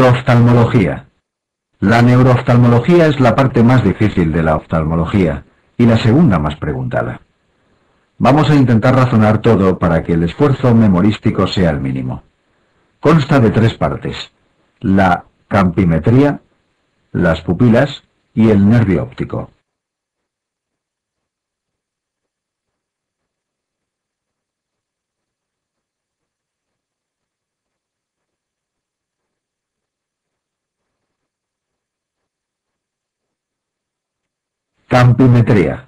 Neurooftalmología. La neurooftalmología es la parte más difícil de la oftalmología y la segunda más preguntada. Vamos a intentar razonar todo para que el esfuerzo memorístico sea el mínimo. Consta de 3 partes: la campimetría, las pupilas y el nervio óptico. Campimetría.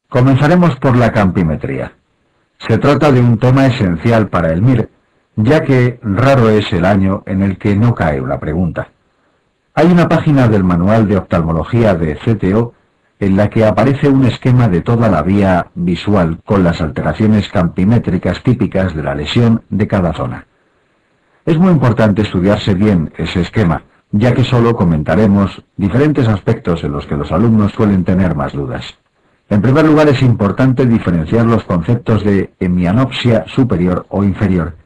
Comenzaremos por la campimetría. Se trata de un tema esencial para el MIR, ya que raro es el año en el que no cae una pregunta. Hay una página del Manual de Oftalmología de CTO en la que aparece un esquema de toda la vía visual con las alteraciones campimétricas típicas de la lesión de cada zona. Es muy importante estudiarse bien ese esquema, ya que solo comentaremos diferentes aspectos en los que los alumnos suelen tener más dudas. En primer lugar, es importante diferenciar los conceptos de hemianopsia superior o inferior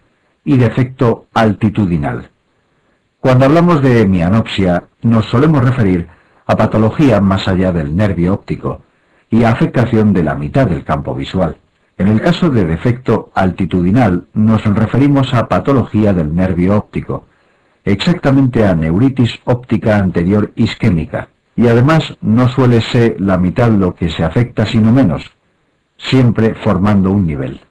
y defecto altitudinal. Cuando hablamos de hemianopsia, nos solemos referir a patología más allá del nervio óptico y a afectación de la mitad del campo visual. En el caso de defecto altitudinal, nos referimos a patología del nervio óptico, exactamente a neuritis óptica anterior isquémica, y además no suele ser la mitad lo que se afecta sino menos, siempre formando un nivel.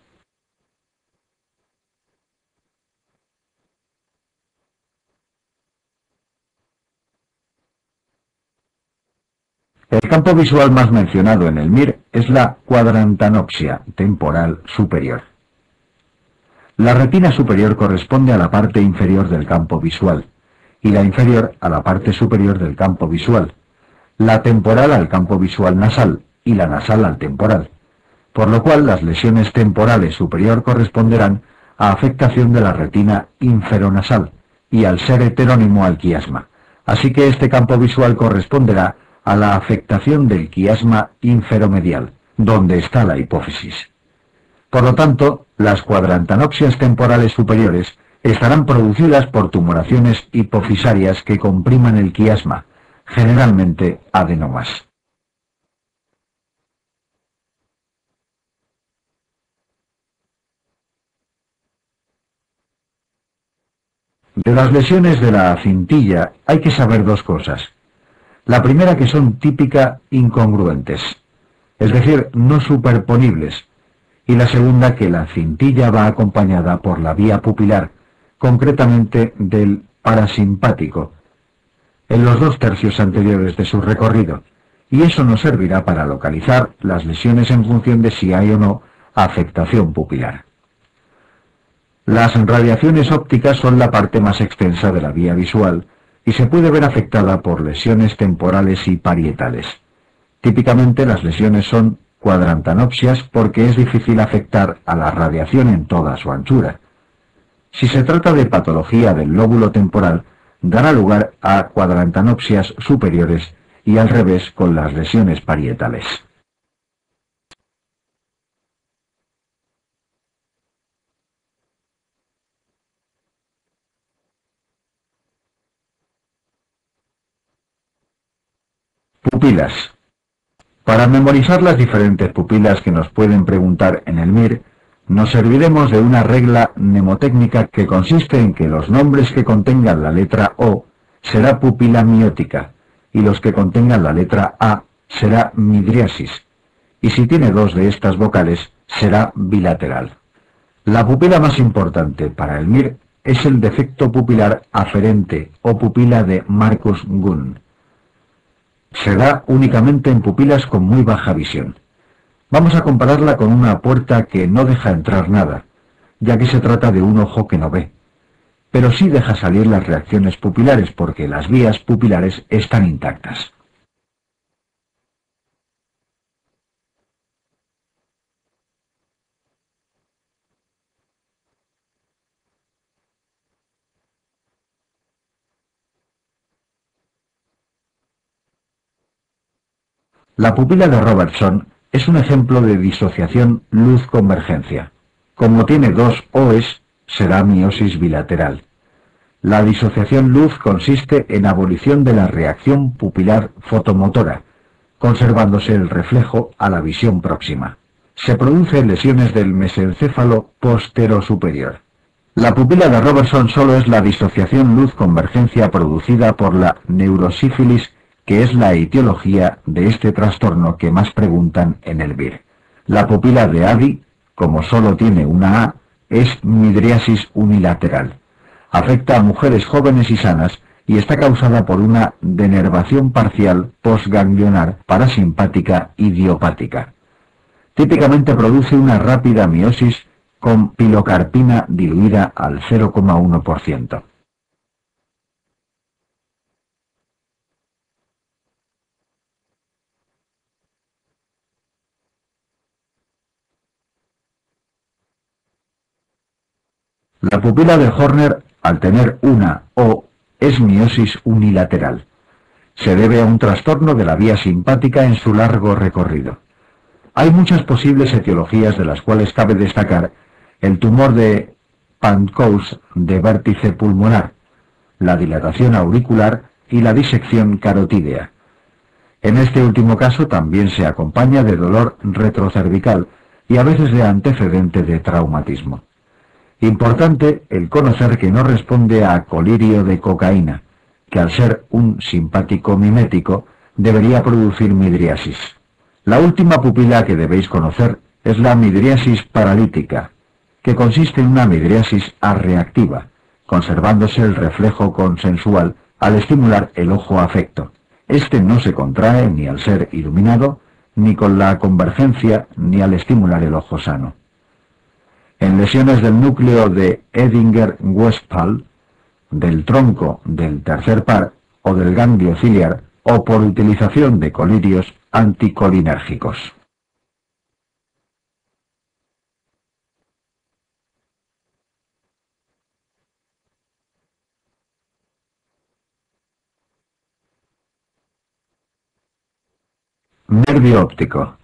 El campo visual más mencionado en el MIR es la cuadrantanopsia temporal superior. La retina superior corresponde a la parte inferior del campo visual y la inferior a la parte superior del campo visual, la temporal al campo visual nasal y la nasal al temporal, por lo cual las lesiones temporales superior corresponderán a afectación de la retina inferonasal y al ser heterónimo al quiasma, así que este campo visual corresponderá a la afectación del quiasma inferomedial, donde está la hipófisis. Por lo tanto, las cuadrantanopsias temporales superiores estarán producidas por tumoraciones hipofisarias que compriman el quiasma, generalmente adenomas. De las lesiones de la cintilla hay que saber 2 cosas. La primera, que son típica incongruentes, es decir, no superponibles, y la segunda, que la cintilla va acompañada por la vía pupilar, concretamente del parasimpático, en los 2 tercios anteriores de su recorrido, y eso nos servirá para localizar las lesiones en función de si hay o no afectación pupilar. Las radiaciones ópticas son la parte más extensa de la vía visual y se puede ver afectada por lesiones temporales y parietales. Típicamente las lesiones son cuadrantanopsias porque es difícil afectar a la radiación en toda su anchura. Si se trata de patología del lóbulo temporal, dará lugar a cuadrantanopsias superiores y al revés con las lesiones parietales. Pupilas. Para memorizar las diferentes pupilas que nos pueden preguntar en el MIR, nos serviremos de una regla mnemotécnica que consiste en que los nombres que contengan la letra O será pupila miótica y los que contengan la letra A será midriasis, y si tiene 2 de estas vocales será bilateral. La pupila más importante para el MIR es el defecto pupilar aferente o pupila de Marcus-Gunn. Se da únicamente en pupilas con muy baja visión. Vamos a compararla con una puerta que no deja entrar nada, ya que se trata de un ojo que no ve, pero sí deja salir las reacciones pupilares porque las vías pupilares están intactas. La pupila de Robertson es un ejemplo de disociación luz-convergencia. Como tiene 2 OEs, será miosis bilateral. La disociación luz consiste en abolición de la reacción pupilar fotomotora, conservándose el reflejo a la visión próxima. Se producen lesiones del mesencéfalo posterosuperior. La pupila de Robertson solo es la disociación luz-convergencia producida por la neurosífilis, que es la etiología de este trastorno que más preguntan en el VIR. La pupila de Addy, como solo tiene una A, es midriasis unilateral. Afecta a mujeres jóvenes y sanas y está causada por una denervación parcial postganglionar parasimpática idiopática. Típicamente produce una rápida miosis con pilocarpina diluida al 0,1%. La pupila de Horner, al tener una O, es miosis unilateral. Se debe a un trastorno de la vía simpática en su largo recorrido. Hay muchas posibles etiologías, de las cuales cabe destacar el tumor de Pancoast de vértice pulmonar, la dilatación auricular y la disección carotídea. En este último caso también se acompaña de dolor retrocervical y a veces de antecedente de traumatismo. Importante el conocer que no responde a colirio de cocaína, que al ser un simpático mimético debería producir midriasis. La última pupila que debéis conocer es la midriasis paralítica, que consiste en una midriasis arreactiva, conservándose el reflejo consensual al estimular el ojo afecto. Este no se contrae ni al ser iluminado, ni con la convergencia, ni al estimular el ojo sano. En lesiones del núcleo de Edinger-Westphal, del tronco del tercer par o del ganglio ciliar, o por utilización de colirios anticolinérgicos. Nervio óptico.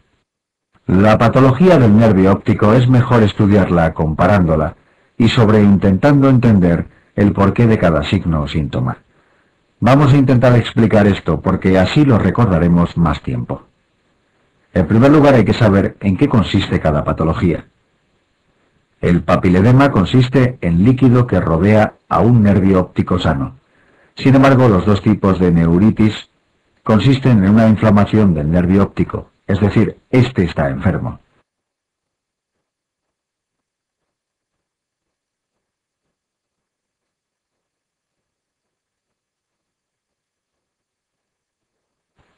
La patología del nervio óptico es mejor estudiarla comparándola y intentando entender el porqué de cada signo o síntoma. Vamos a intentar explicar esto porque así lo recordaremos más tiempo. En primer lugar hay que saber en qué consiste cada patología. El papiledema consiste en líquido que rodea a un nervio óptico sano. Sin embargo, los dos tipos de neuritis consisten en una inflamación del nervio óptico, es decir, este está enfermo.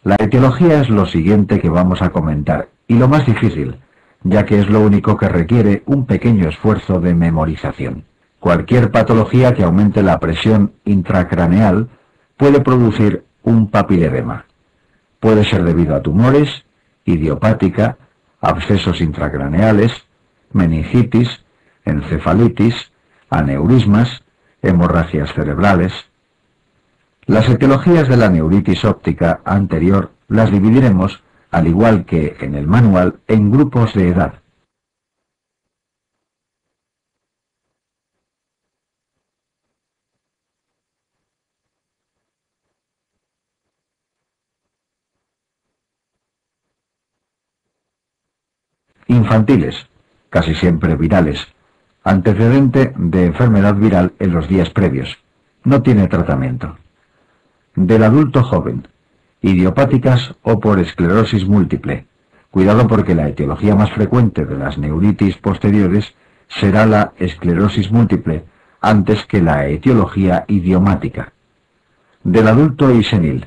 La etiología es lo siguiente que vamos a comentar, y lo más difícil, ya que es lo único que requiere un pequeño esfuerzo de memorización. Cualquier patología que aumente la presión intracraneal puede producir un papiledema. Puede ser debido a tumores, idiopática, abscesos intracraneales, meningitis, encefalitis, aneurismas, hemorragias cerebrales. Las etiologías de la neuritis óptica anterior las dividiremos, al igual que en el manual, en grupos de edad. Infantiles, casi siempre virales, antecedente de enfermedad viral en los días previos. No tiene tratamiento. Del adulto joven, idiopáticas o por esclerosis múltiple. Cuidado porque la etiología más frecuente de las neuritis posteriores será la esclerosis múltiple antes que la etiología idiomática. Del adulto y senil,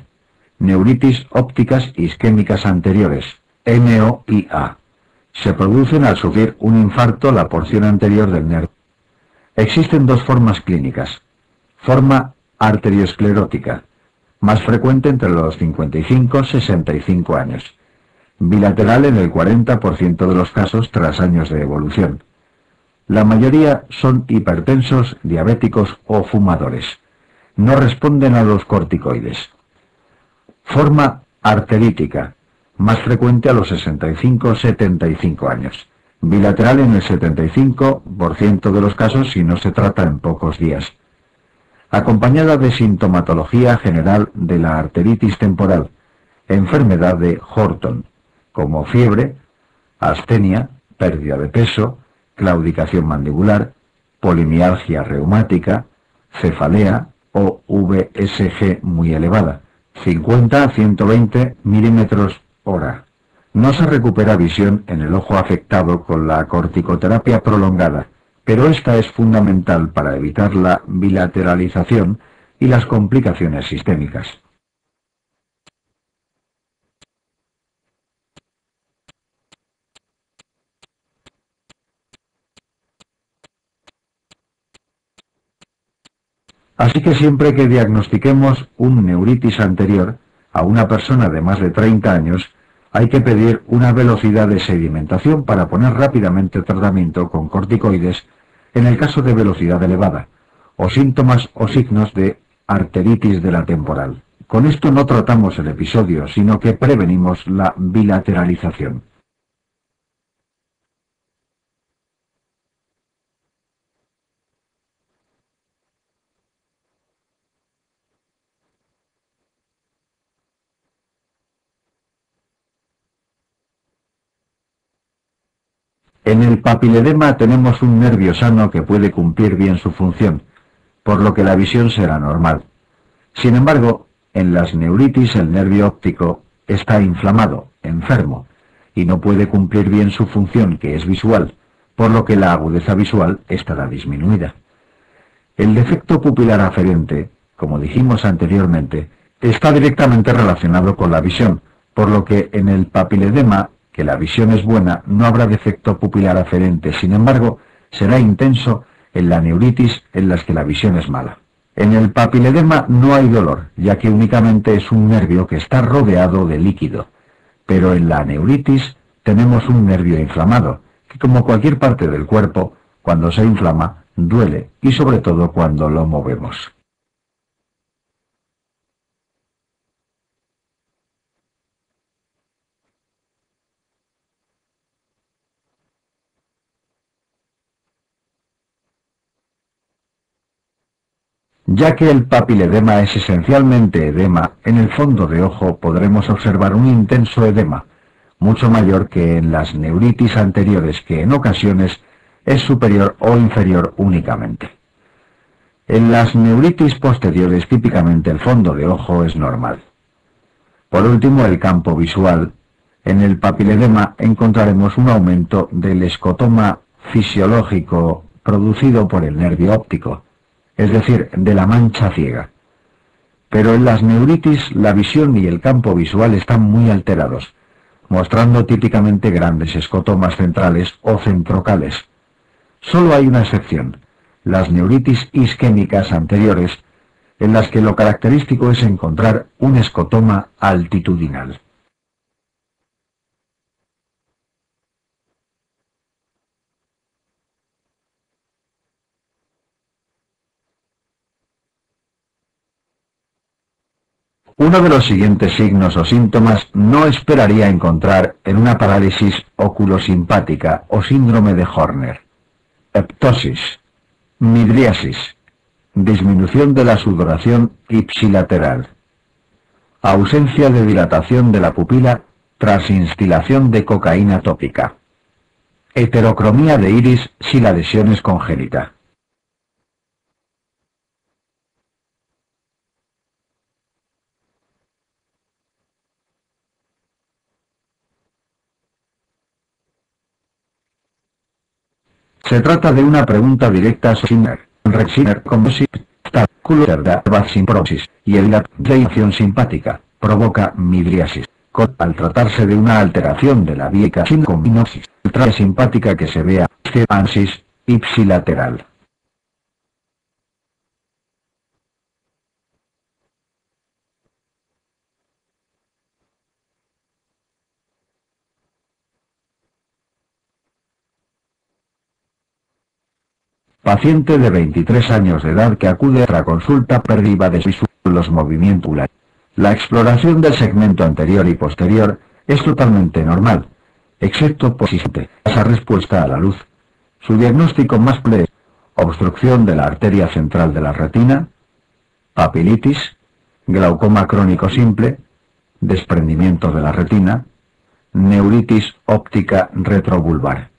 neuritis ópticas isquémicas anteriores, NOIA. Se producen al sufrir un infarto la porción anterior del nervio. Existen dos formas clínicas. Forma arteriosclerótica, más frecuente entre los 55 y 65 años. Bilateral en el 40% de los casos tras años de evolución. La mayoría son hipertensos, diabéticos o fumadores. No responden a los corticoides. Forma arterítica, más frecuente a los 65-75 años. Bilateral en el 75% de los casos si no se trata en pocos días. acompañada de sintomatología general de la arteritis temporal, enfermedad de Horton, como fiebre, astenia, pérdida de peso, claudicación mandibular, polimialgia reumática, cefalea o VSG muy elevada, 50 a 120 milímetros hora. No se recupera visión en el ojo afectado con la corticoterapia prolongada, pero esta es fundamental para evitar la bilateralización y las complicaciones sistémicas. Así que siempre que diagnostiquemos un neuritis anterior a una persona de más de 30 años, hay que pedir una velocidad de sedimentación para poner rápidamente tratamiento con corticoides en el caso de velocidad elevada, o síntomas o signos de arteritis de la temporal. Con esto no tratamos el episodio, sino que prevenimos la bilateralización. En el papiledema tenemos un nervio sano que puede cumplir bien su función, por lo que la visión será normal. Sin embargo, en las neuritis el nervio óptico está inflamado, enfermo, y no puede cumplir bien su función, que es visual, por lo que la agudeza visual estará disminuida. El defecto pupilar aferente, como dijimos anteriormente, está directamente relacionado con la visión, por lo que en el papiledema, que la visión es buena, no habrá defecto pupilar aferente. Sin embargo, será intenso en la neuritis en las que la visión es mala. En el papiledema no hay dolor, ya que únicamente es un nervio que está rodeado de líquido. Pero en la neuritis tenemos un nervio inflamado, que como cualquier parte del cuerpo, cuando se inflama, duele, y sobre todo cuando lo movemos. Ya que el papiledema es esencialmente edema, en el fondo de ojo podremos observar un intenso edema, mucho mayor que en las neuritis anteriores, que en ocasiones es superior o inferior únicamente. En las neuritis posteriores típicamente el fondo de ojo es normal. Por último, el campo visual. En el papiledema encontraremos un aumento del escotoma fisiológico producido por el nervio óptico, es decir, de la mancha ciega. Pero en las neuritis la visión y el campo visual están muy alterados, mostrando típicamente grandes escotomas centrales o centrocales. Solo hay una excepción, las neuritis isquémicas anteriores, en las que lo característico es encontrar un escotoma altitudinal. Uno de los siguientes signos o síntomas no esperaría encontrar en una parálisis oculosimpática o síndrome de Horner. Ptosis, midriasis, disminución de la sudoración ipsilateral, ausencia de dilatación de la pupila tras instilación de cocaína tópica, heterocromía de iris si la lesión es congénita. Se trata de una pregunta directa sobre Rexiner combosis, simbrosis y el dilatación simpática, provoca midriasis. Al tratarse de una alteración de la vía sincominosis, simpática que se vea ansis ipsilateral. Paciente de 23 años de edad que acude a la consulta pérdida de los movimientos. La exploración del segmento anterior y posterior es totalmente normal, excepto por esa respuesta a la luz. Su diagnóstico más es obstrucción de la arteria central de la retina, papilitis, glaucoma crónico simple, desprendimiento de la retina, neuritis óptica retrovulvar.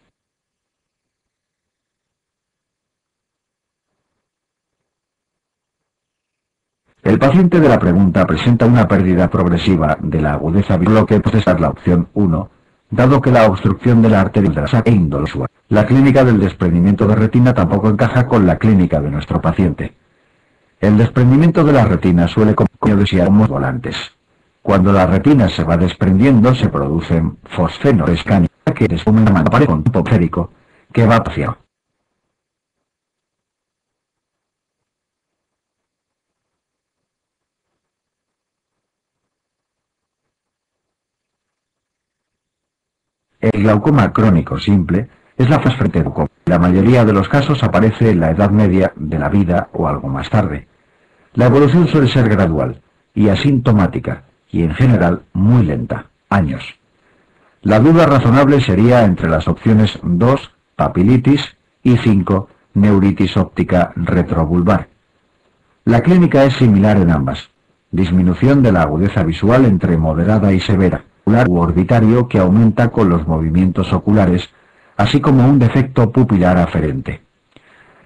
El paciente de la pregunta presenta una pérdida progresiva de la agudeza visual, lo que puede ser la opción 1, dado que la obstrucción de la arteria de la sangre es indolora. La clínica del desprendimiento de retina tampoco encaja con la clínica de nuestro paciente. El desprendimiento de la retina suele acompañarse de volantes. Cuando la retina se va desprendiendo, se producen fosfenorescanas que después aparece con campo férico que va hacia. El glaucoma crónico simple es la fase frente al glaucoma. La mayoría de los casos aparece en la edad media de la vida o algo más tarde. La evolución suele ser gradual y asintomática y en general muy lenta, años. La duda razonable sería entre las opciones 2, papilitis, y 5, neuritis óptica retrovulvar. La clínica es similar en ambas. Disminución de la agudeza visual entre moderada y severa, u orbitario que aumenta con los movimientos oculares, así como un defecto pupilar aferente.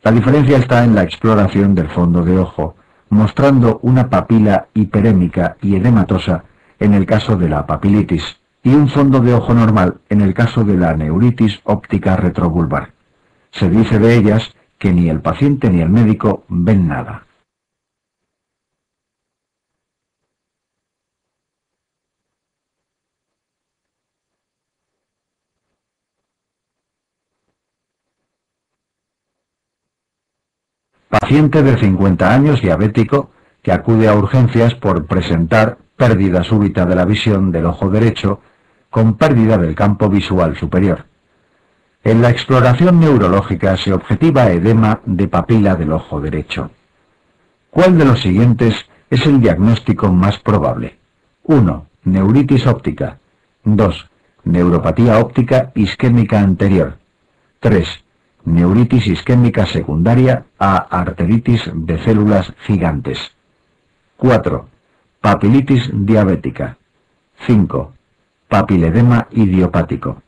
La diferencia está en la exploración del fondo de ojo, mostrando una papila hiperémica y edematosa en el caso de la papilitis, y un fondo de ojo normal en el caso de la neuritis óptica retrovulvar. Se dice de ellas que ni el paciente ni el médico ven nada. Paciente de 50 años diabético que acude a urgencias por presentar pérdida súbita de la visión del ojo derecho con pérdida del campo visual superior. En la exploración neurológica se objetiva edema de papila del ojo derecho. ¿Cuál de los siguientes es el diagnóstico más probable? 1. Neuritis óptica. 2. Neuropatía óptica isquémica anterior. 3. Neuritis isquémica secundaria a arteritis de células gigantes. 4. Papilitis diabética. 5. Papiledema idiopático.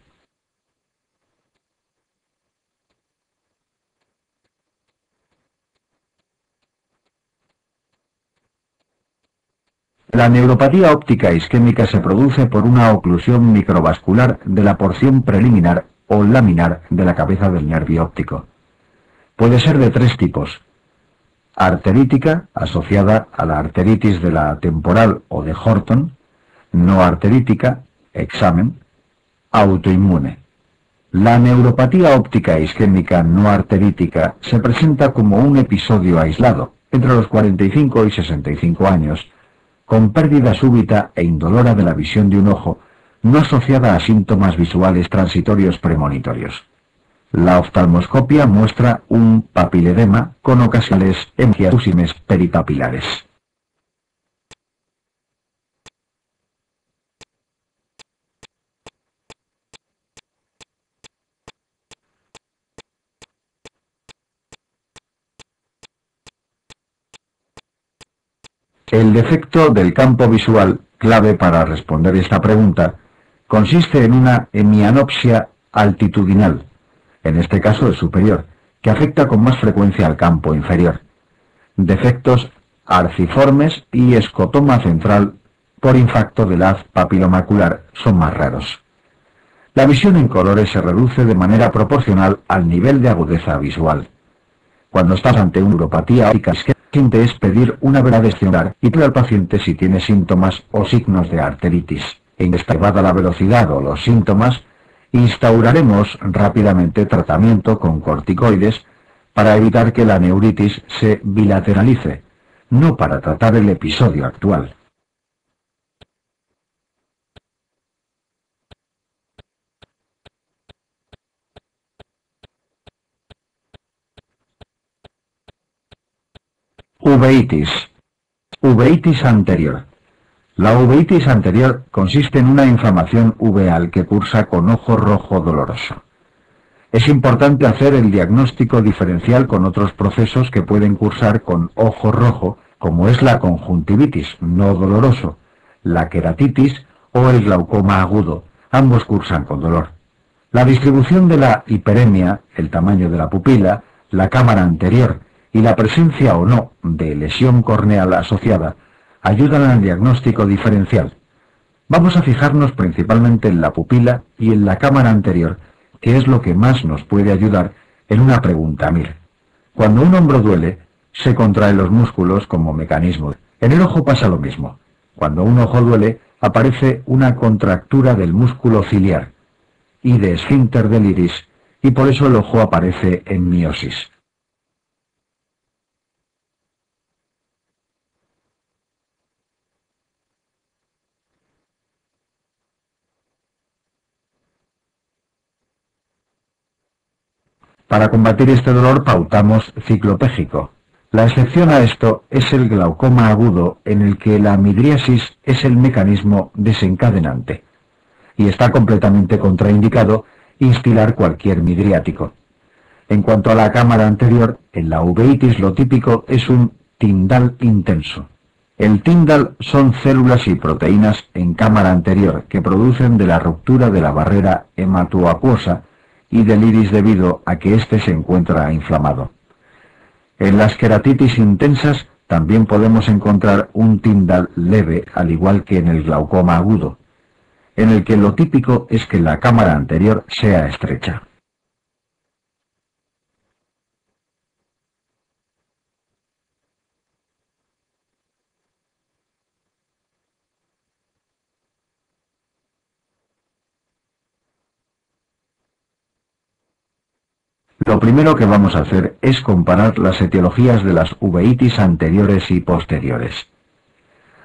La neuropatía óptica isquémica se produce por una oclusión microvascular de la porción preliminar o laminar de la cabeza del nervio óptico. Puede ser de 3 tipos. Arterítica, asociada a la arteritis de la temporal o de Horton. No arterítica, examen. Autoinmune. La neuropatía óptica isquémica no arterítica se presenta como un episodio aislado, entre los 45 y 65 años, con pérdida súbita e indolora de la visión de un ojo, no asociada a síntomas visuales transitorios premonitorios. La oftalmoscopia muestra un papiledema con ocasionales hemorragias peripapilares. El defecto del campo visual, clave para responder esta pregunta, consiste en una hemianopsia altitudinal, en este caso el superior, que afecta con más frecuencia al campo inferior. Defectos arciformes y escotoma central por infarto del haz papilomacular son más raros. La visión en colores se reduce de manera proporcional al nivel de agudeza visual. Cuando estás ante una neuropatía óptica, siguiente es pedir una valoración y pedir al paciente si tiene síntomas o signos de arteritis. En elevada la velocidad o los síntomas, instauraremos rápidamente tratamiento con corticoides para evitar que la neuritis se bilateralice, no para tratar el episodio actual. Uveitis. Uveitis anterior. La uveitis anterior consiste en una inflamación uveal que cursa con ojo rojo doloroso. Es importante hacer el diagnóstico diferencial con otros procesos que pueden cursar con ojo rojo como es la conjuntivitis no doloroso, la queratitis o el glaucoma agudo. Ambos cursan con dolor. La distribución de la hiperemia, el tamaño de la pupila, la cámara anterior y la presencia o no de lesión corneal asociada ayudan al diagnóstico diferencial. Vamos a fijarnos principalmente en la pupila y en la cámara anterior, que es lo que más nos puede ayudar en una pregunta MIR. Cuando un hombro duele, se contraen los músculos como mecanismo. En el ojo pasa lo mismo. Cuando un ojo duele, aparece una contractura del músculo ciliar y de esfínter del iris, y por eso el ojo aparece en miosis. Para combatir este dolor pautamos ciclopégico. La excepción a esto es el glaucoma agudo, en el que la midriasis es el mecanismo desencadenante, y está completamente contraindicado instilar cualquier midriático. En cuanto a la cámara anterior, en la uveitis lo típico es un tindal intenso. El tindal son células y proteínas en cámara anterior que producen de la ruptura de la barrera hematoacuosa y del iris debido a que éste se encuentra inflamado. En las queratitis intensas también podemos encontrar un tindal leve, al igual que en el glaucoma agudo, en el que lo típico es que la cámara anterior sea estrecha. Lo primero que vamos a hacer es comparar las etiologías de las uveitis anteriores y posteriores.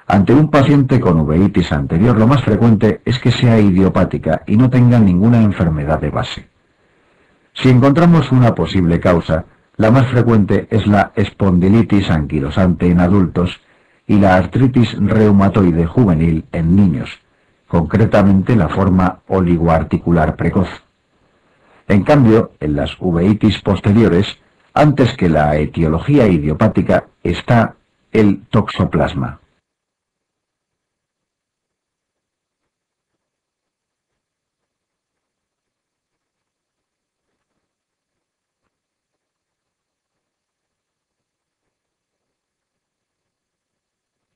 Ante un paciente con uveitis anterior, lo más frecuente es que sea idiopática y no tenga ninguna enfermedad de base. Si encontramos una posible causa, la más frecuente es la espondilitis anquilosante en adultos y la artritis reumatoide juvenil en niños, concretamente la forma oligoarticular precoz. En cambio, en las uveitis posteriores, antes que la etiología idiopática, está el toxoplasma.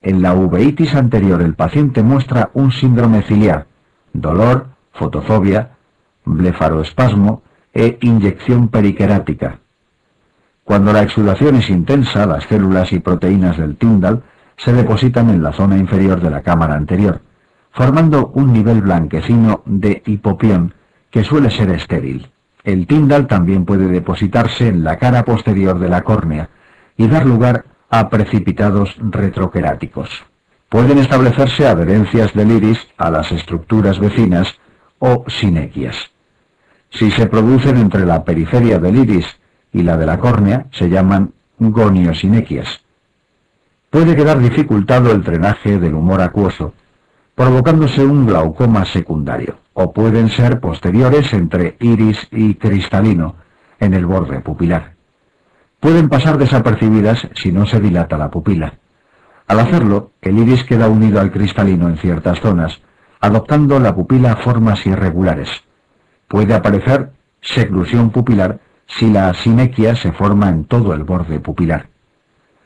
En la uveitis anterior el paciente muestra un síndrome ciliar, dolor, fotofobia, blefaroespasmo e inyección periquerática. Cuando la exudación es intensa, las células y proteínas del tindal se depositan en la zona inferior de la cámara anterior, formando un nivel blanquecino de hipopión que suele ser estéril. El tindal también puede depositarse en la cara posterior de la córnea y dar lugar a precipitados retroqueráticos. Pueden establecerse adherencias del iris a las estructuras vecinas o sinequias. Si se producen entre la periferia del iris y la de la córnea, se llaman goniosinequias. Puede quedar dificultado el drenaje del humor acuoso, provocándose un glaucoma secundario, o pueden ser posteriores entre iris y cristalino, en el borde pupilar. Pueden pasar desapercibidas si no se dilata la pupila. Al hacerlo, el iris queda unido al cristalino en ciertas zonas, adoptando la pupila formas irregulares. Puede aparecer seclusión pupilar si la sinequia se forma en todo el borde pupilar.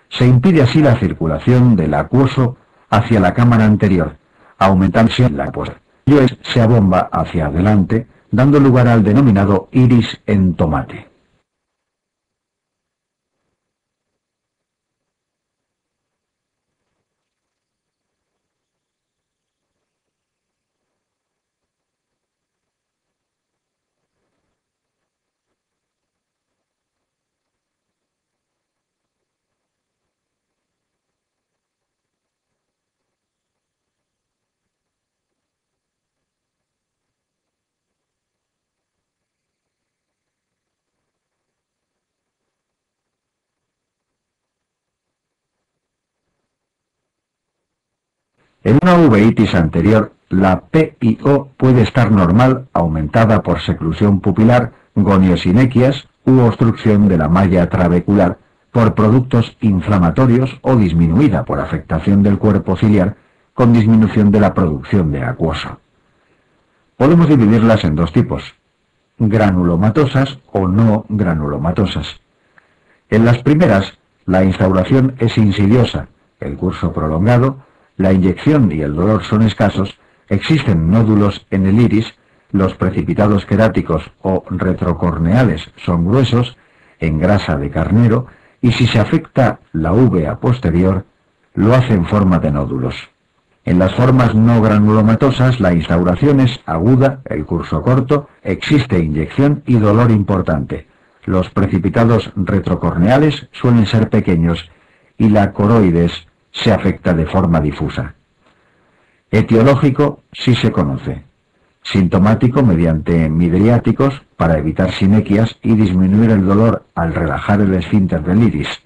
Se impide así la circulación del acuoso hacia la cámara anterior, aumentándose la acuosa. Ello se abomba hacia adelante, dando lugar al denominado iris en tomate. En una uveitis anterior, la PIO puede estar normal, aumentada por seclusión pupilar, goniosinequias u obstrucción de la malla trabecular, por productos inflamatorios o disminuida por afectación del cuerpo ciliar con disminución de la producción de acuoso. Podemos dividirlas en dos tipos: granulomatosas o no granulomatosas. En las primeras, la instauración es insidiosa, el curso prolongado, la inyección y el dolor son escasos, existen nódulos en el iris, los precipitados queráticos o retrocorneales son gruesos, en grasa de carnero, y si se afecta la uvea posterior, lo hace en forma de nódulos. En las formas no granulomatosas, la instauración es aguda, el curso corto, existe inyección y dolor importante. Los precipitados retrocorneales suelen ser pequeños y la coroides se afecta de forma difusa. Etiológico sí se conoce. Sintomático mediante midriáticos para evitar sinequias y disminuir el dolor al relajar el esfínter del iris.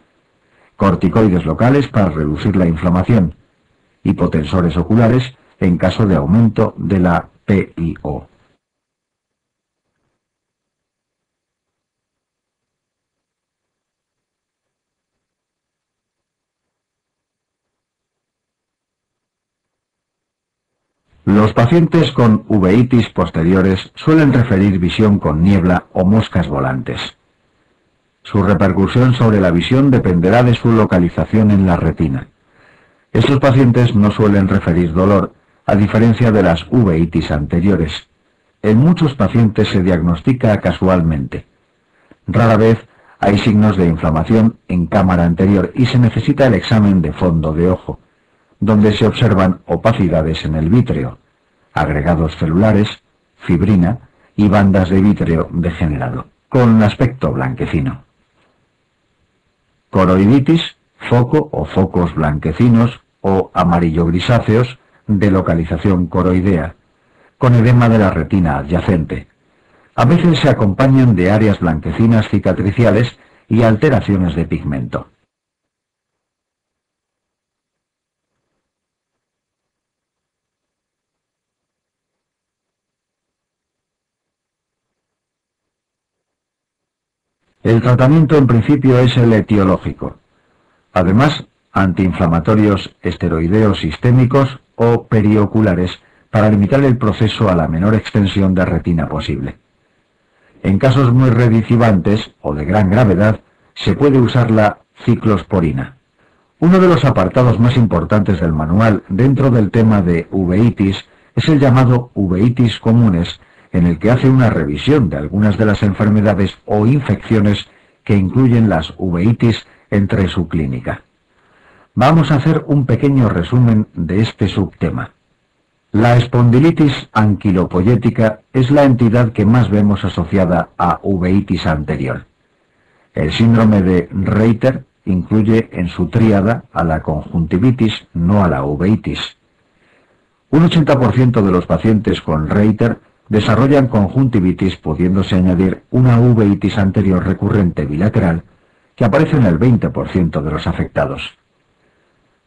Corticoides locales para reducir la inflamación. Hipotensores oculares en caso de aumento de la PIO. Los pacientes con uveitis posteriores suelen referir visión con niebla o moscas volantes. Su repercusión sobre la visión dependerá de su localización en la retina. Estos pacientes no suelen referir dolor, a diferencia de las uveitis anteriores. En muchos pacientes se diagnostica casualmente. Rara vez hay signos de inflamación en cámara anterior y se necesita el examen de fondo de ojo, donde se observan opacidades en el vítreo, agregados celulares, fibrina y bandas de vítreo degenerado, con aspecto blanquecino. Coroiditis, foco o focos blanquecinos o amarillo-grisáceos de localización coroidea, con edema de la retina adyacente. A veces se acompañan de áreas blanquecinas cicatriciales y alteraciones de pigmento. El tratamiento en principio es el etiológico. Además, antiinflamatorios esteroideos sistémicos o perioculares para limitar el proceso a la menor extensión de retina posible. En casos muy redicibantes o de gran gravedad, se puede usar la ciclosporina. Uno de los apartados más importantes del manual dentro del tema de uveitis es el llamado uveitis comunes, en el que hace una revisión de algunas de las enfermedades o infecciones que incluyen las uveitis entre su clínica. Vamos a hacer un pequeño resumen de este subtema. La espondilitis anquilopoyética es la entidad que más vemos asociada a uveitis anterior. El síndrome de Reiter incluye en su tríada a la conjuntivitis, no a la uveitis. Un 80% de los pacientes con Reiter desarrollan conjuntivitis, pudiéndose añadir una uveitis anterior recurrente bilateral que aparece en el 20% de los afectados.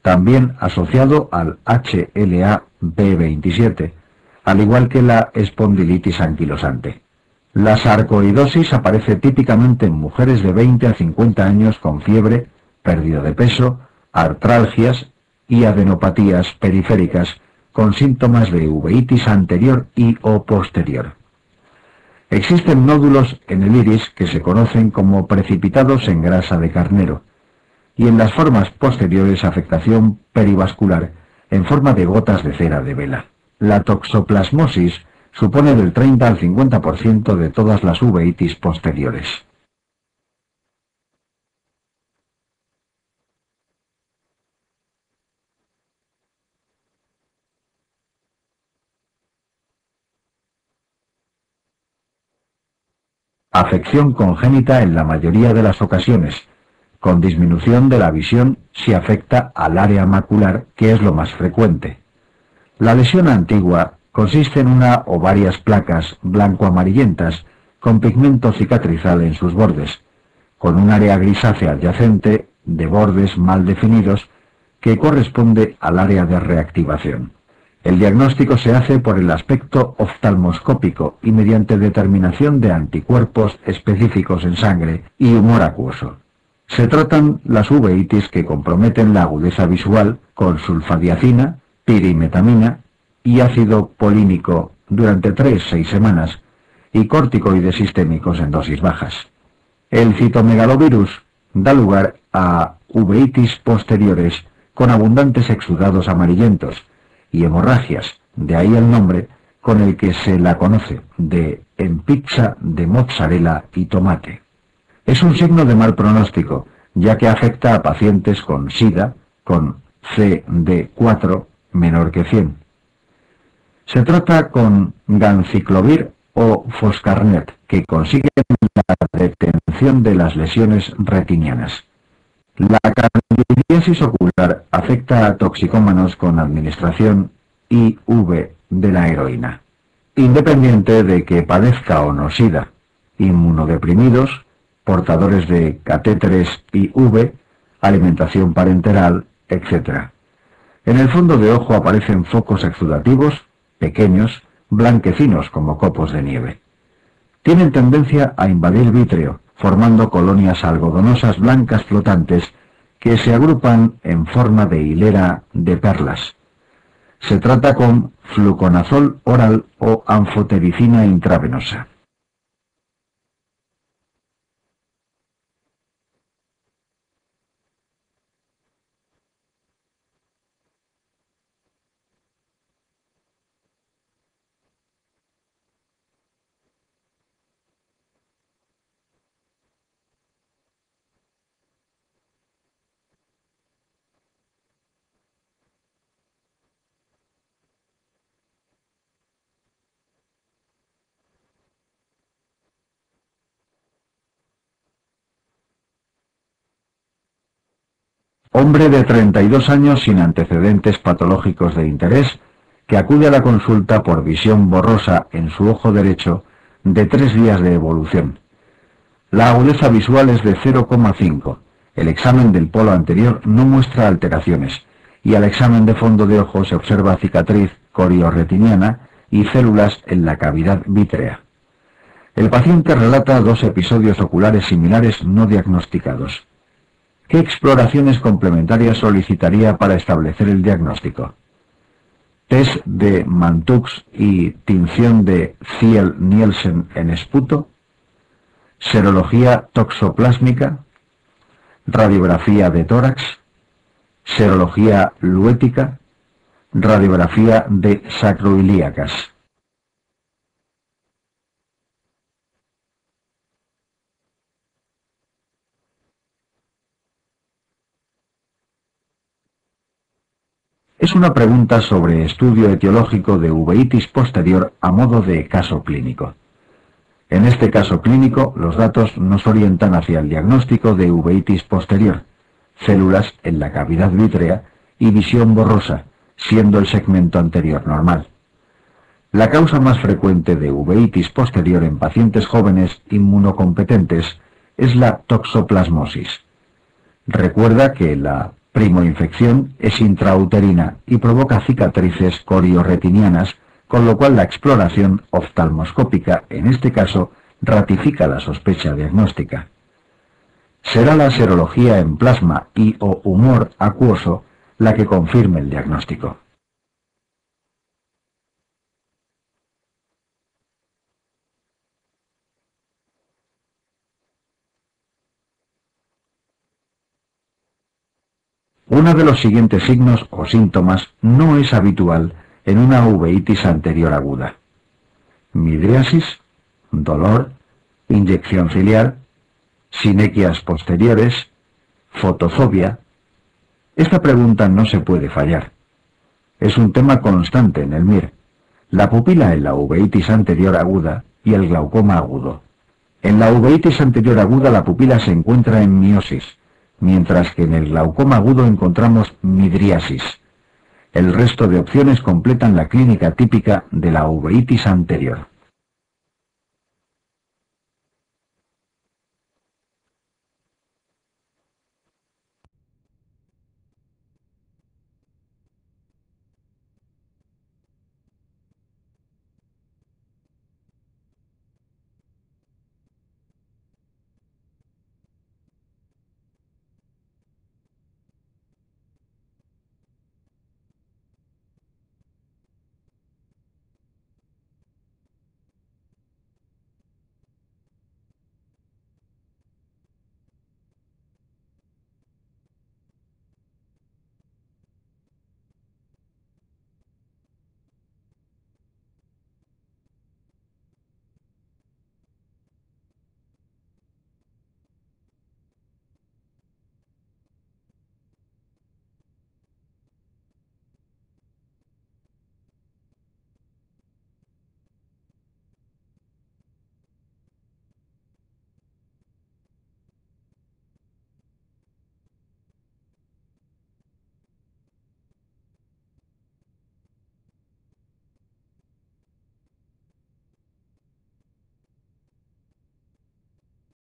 También asociado al HLA-B27, al igual que la espondilitis anquilosante. La sarcoidosis aparece típicamente en mujeres de 20 a 50 años con fiebre, pérdida de peso, artralgias y adenopatías periféricas con síntomas de uveitis anterior y o posterior. Existen nódulos en el iris que se conocen como precipitados en grasa de carnero, y en las formas posteriores afectación perivascular en forma de gotas de cera de vela. La toxoplasmosis supone del 30 al 50% de todas las uveitis posteriores. Afección congénita en la mayoría de las ocasiones, con disminución de la visión si afecta al área macular, que es lo más frecuente. La lesión antigua consiste en una o varias placas blanco-amarillentas con pigmento cicatrizal en sus bordes, con un área grisácea adyacente de bordes mal definidos que corresponde al área de reactivación. El diagnóstico se hace por el aspecto oftalmoscópico y mediante determinación de anticuerpos específicos en sangre y humor acuoso. Se tratan las uveitis que comprometen la agudeza visual con sulfadiacina, pirimetamina y ácido polínico durante 3-6 semanas y corticoides sistémicos en dosis bajas. El citomegalovirus da lugar a uveitis posteriores con abundantes exudados amarillentos y hemorragias, de ahí el nombre con el que se la conoce, de en pizza de mozzarella y tomate. Es un signo de mal pronóstico, ya que afecta a pacientes con SIDA, con CD4 menor que 100. Se trata con ganciclovir o foscarnet, que consiguen la detención de las lesiones retinianas. La candidiasis ocular afecta a toxicómanos con administración IV de la heroína, independiente de que padezca o no SIDA, inmunodeprimidos, portadores de catéteres IV, alimentación parenteral, etc. En el fondo de ojo aparecen focos exudativos, pequeños, blanquecinos como copos de nieve. Tienen tendencia a invadir vítreo, formando colonias algodonosas blancas flotantes que se agrupan en forma de hilera de perlas. Se trata con fluconazol oral o anfotericina intravenosa. Hombre de 32 años sin antecedentes patológicos de interés que acude a la consulta por visión borrosa en su ojo derecho de 3 días de evolución. La agudeza visual es de 0,5. El examen del polo anterior no muestra alteraciones y al examen de fondo de ojo se observa cicatriz coriorretiniana y células en la cavidad vítrea. El paciente relata 2 episodios oculares similares no diagnosticados. ¿Qué exploraciones complementarias solicitaría para establecer el diagnóstico? Test de Mantoux y tinción de Thiel-Nielsen en esputo, serología toxoplásmica, radiografía de tórax, serología luética, radiografía de sacroiliacas. Es una pregunta sobre estudio etiológico de uveitis posterior a modo de caso clínico. En este caso clínico, los datos nos orientan hacia el diagnóstico de uveitis posterior, células en la cavidad vítrea y visión borrosa, siendo el segmento anterior normal. La causa más frecuente de uveitis posterior en pacientes jóvenes inmunocompetentes es la toxoplasmosis. Recuerda que la primoinfección es intrauterina y provoca cicatrices coriorretinianas, con lo cual la exploración oftalmoscópica, en este caso, ratifica la sospecha diagnóstica. Será la serología en plasma y o humor acuoso la que confirme el diagnóstico. Uno de los siguientes signos o síntomas no es habitual en una uveitis anterior aguda: midriasis, dolor, inyección ciliar, sinequias posteriores, fotofobia. Esta pregunta no se puede fallar. Es un tema constante en el MIR: la pupila en la uveitis anterior aguda y el glaucoma agudo. En la uveitis anterior aguda la pupila se encuentra en miosis, mientras que en el glaucoma agudo encontramos midriasis. El resto de opciones completan la clínica típica de la uveitis anterior.